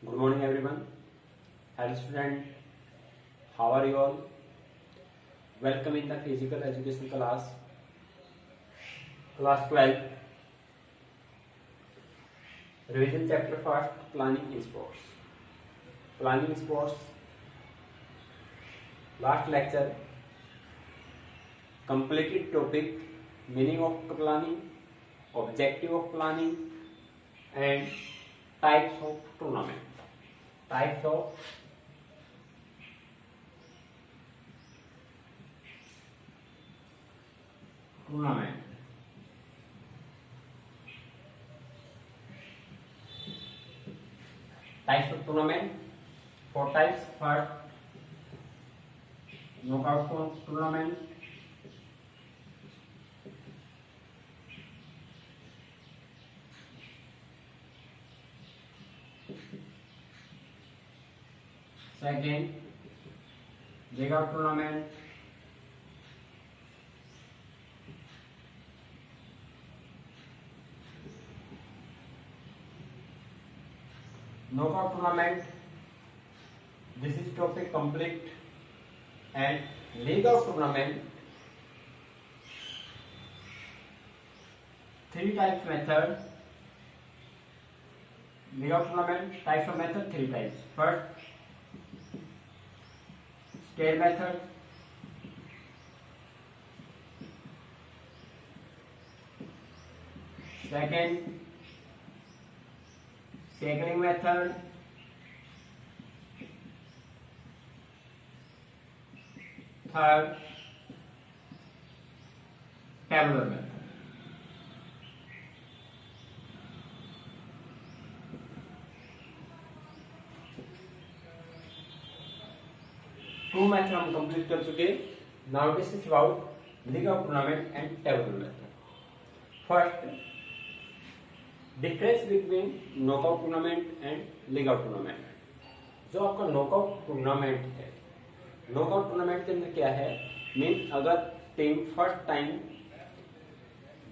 Good morning everyone. Hello student, how are you all? Welcome in the physical education class 12. Revision chapter first, planning in sports. Planning in sports. Last lecture completed topic meaning of planning, objective of planning and types of tournament. Types of tournament. Types of tournament. 4 types. First, knockout tournament. Second, breakout tournament. Knockout tournament. This is topic complete. And league out tournament. 3 types method. League out tournament types of method 3 types. First, scale method. Second, cycling method. Third, tabular method. Two methods हम complete कर चुके. Now this is about league out tournament and tabular method. First, difference between knockout tournament and league out tournament. जो आपका knockout tournament है, knockout tournament के अंदर क्या है, मीन अगर टीम फर्स्ट टाइम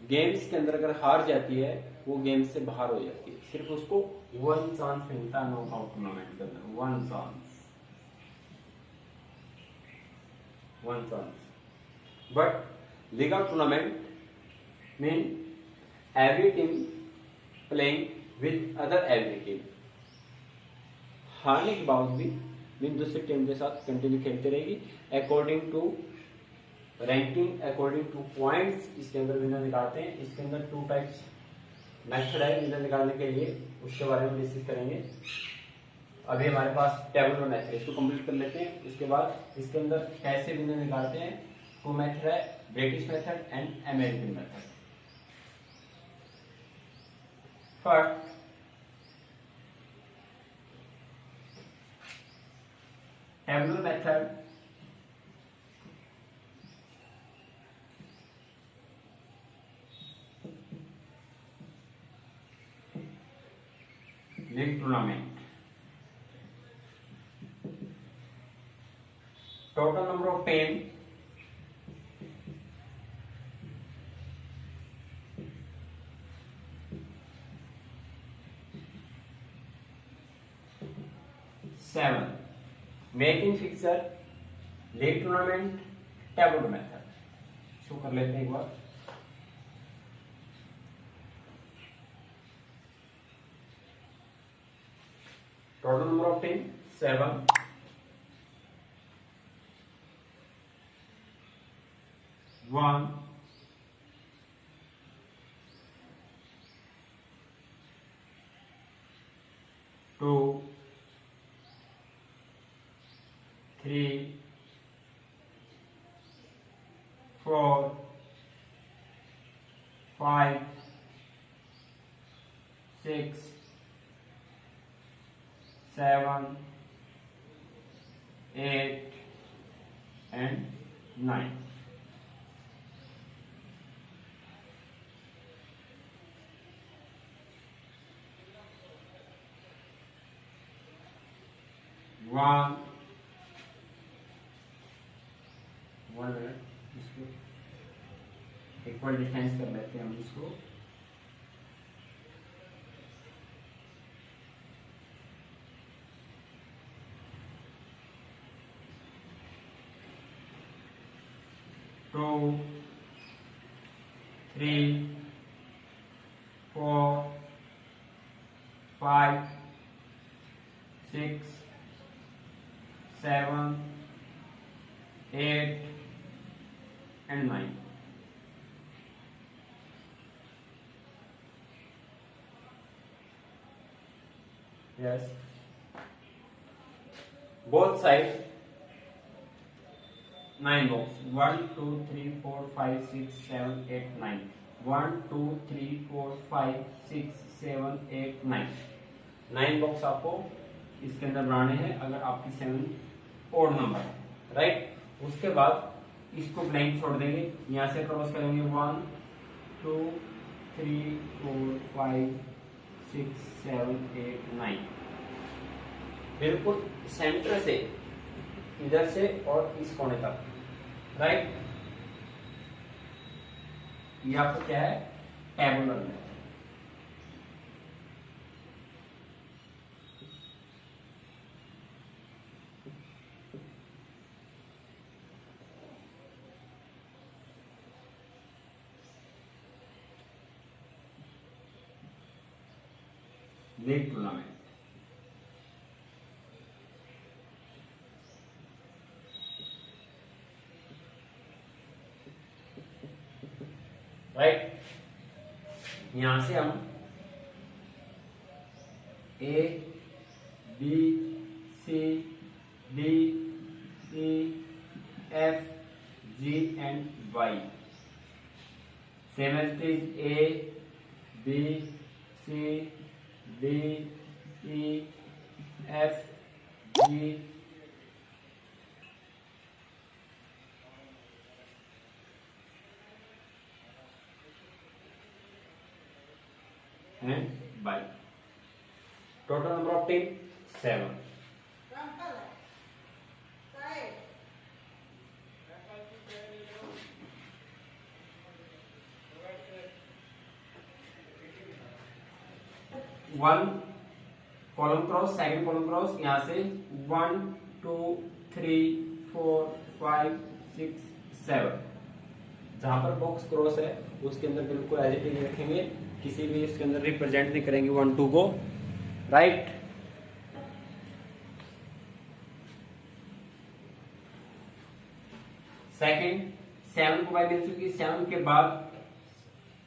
गेम्स के अंदर अगर हार जाती है वो गेम से बाहर हो जाती है. सिर्फ उसको 1 चांस मिलता है नॉकआउट टूर्नामेंट के अंदर. 1 chance. But league out tournament mean every team playing with other every team. हारने के बाद भी मीन दूसरी टीम के साथ कंटिन्यू खेलती रहेगी according to ranking, according to points. इसके अंदर विनर निकालते हैं. इसके अंदर 2 टाइप्स मेथड है विनर निकालने के लिए, उसके बारे में डिस्कस करेंगे. अभी हमारे पास टेबल मेथड है, इसको कंप्लीट कर लेते हैं. इसके बाद इसके अंदर कैसे विनर निकालते हैं. 2 मेथड है, British method and American method. First, table method. League tournament. Total number of team 7. Making fixture, league tournament, table method. इसको कर लेते हैं एक बार. Total number of team 7. 1, 2, 3, 4, 5, 6, 7, 8 and 9. One minute, इसको इक्वल डिस्टेंस कर लेते हैं हम इसको. 2 3 4 5 6 7 8 and 9. Yes. Both sides 9 box. 1 2 3 4 5 6 7 8 9. 1 2 3 4 5 6 7 8 9. 9 box आपको इसके अंदर बनाने हैं अगर आपकी 7 ओड नंबर है, राइट। उसके बाद इसको ब्लैंक छोड़ देंगे, यहां से क्रॉस करेंगे 1 2 3 4 5 6 7 8 9। बिल्कुल सेंटर से इधर से और इस कोने तक, राइट। ये आपको क्या है, टेबुलर में। League tournament, right. यहां से हम A B C D E F G and bye, same as it is A B C D E F G and by. Total number of team 7. One column cross, second column cross, यहां से 1 2 3 4 5 6 7। जहां पर box cross है उसके अंदर बिल्कुल as it is रखेंगे, किसी भी इसके अंदर रिप्रेजेंट नहीं करेंगे 1 2 को, राइट। सेकंड 7 को बाय मिल चुकी, 7 के बाद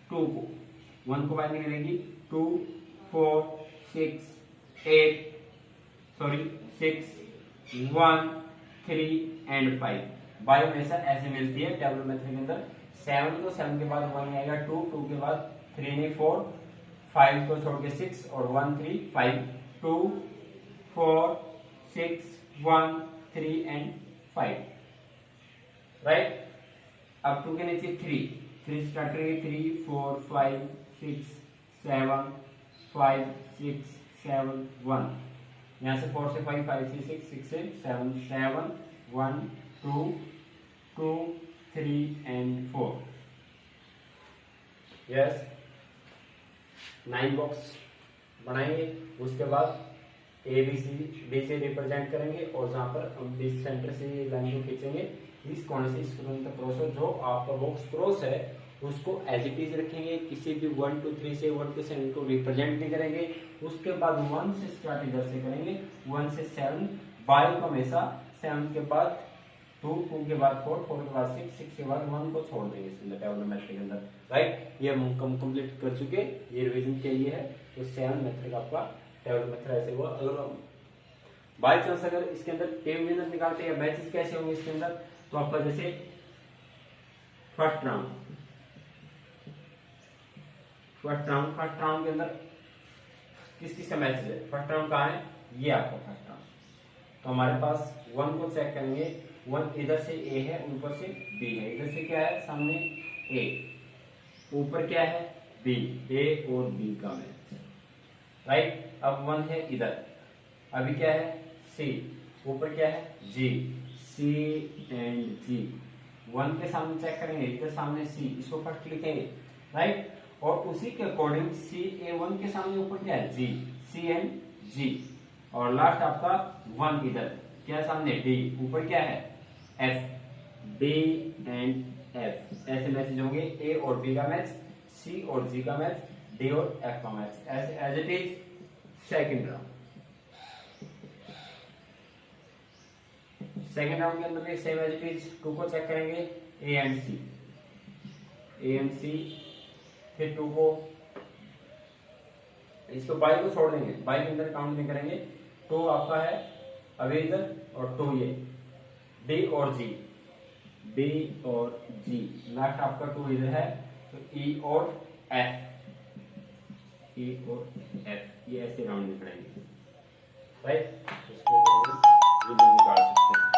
2 को, 1 को बाय नहीं मिलेगी, 2 4 6 8 सॉरी 6 1 3 एंड 5। बाय हमेशा ऐसे मिलती है टेबल मेथड के अंदर। 7 तो 7 के बाद 1 आएगा, 2 2 के बाद 3 नहीं 4, 5 को छोड़ के 6 और 1 3 5, 2 4 6 1 3 एंड 5, राइट। अब 2 के नीचे 3 स्टार्ट करेंगे, 3 4 5 6 7 5 6 7 1। यहां से 4 से 5 5 से 6 6 से 7 7 1 2 2 3 एंड 4। यस, 9 बॉक्स बनाएंगे। उसके बाद ए बी सी डी से रिप्रेजेंट करेंगे और जहां पर हम बीच सेंटर से लाइन को खींचेंगे, इस कोने से इस कोने तक क्रॉस हो, जो आपका बॉक्स क्रॉस है उसको एज इट इज रखेंगे, किसी भी 1 2 3 से 1 के 7 को रिप्रेजेंट नहीं करेंगे। उसके बाद 1 से स्टार्ट इधर से करेंगे, 1 से 7 बाय को हमेशा 7 के बाद 2 2 के बाद 4 4 के बाद 6 6 के बाद 1 को छोड़ देंगे इस टेबल मेथड के अंदर, राइट। ये हम कंप्लीट कर चुके, ये रिवीजन के लिए है। तो 7 मेथड आपका टेबल मेथड ऐसे हुआ। अगर बाय चांस अगर इसके अंदर टीम विनर निकालते हैं, मैचेस कैसे होंगे इसके अंदर, तो आपका जैसे फर्स्ट राउंड के अंदर किस किस का मैच है, फर्स्ट राउंड कहाँ है, ये आपका फर्स्ट राउंड। तो हमारे पास 1 को चेक करेंगे, 1 इधर से ए है, ऊपर से बी है, इधर से क्या है, सामने ए, ऊपर क्या है, बी, ए और बी का मैच, राइट। अब 1 है इधर, अभी क्या है, सी, ऊपर क्या है, जी, सी एंड जी। 1 के सामने चेक करेंगे, इधर सामने सी, इसको फर्स्ट लिखेंगे, राइट। और उसी के अकॉर्डिंग सी ए 1 के सामने ऊपर क्या है, जी, सी एंड जी। और लास्ट आपका 1 इधर क्या है, सामने डी, ऊपर क्या है, एफ, डी एंड एफ, ऐसे मैचेज होंगे। ए और बी का मैच, सी और जी का मैच, डी और एफ का match, as it is second round. Second round के अंदर भी सेम एज इट इज 2 को चेक करेंगे, A and C, A and सी, फिर 2 को, इसको बाई को छोड़ देंगे, बाई के अंदर काउंट नहीं करेंगे। 2 आपका है अभी इधर और 2 ये, डी और जी, डी और जी, लास्ट आपका 2 इधर है, तो ई और एफ, ई और एफ, ये ऐसे राउंड निकलेंगे, राइट। इसको निकाल सकते हैं।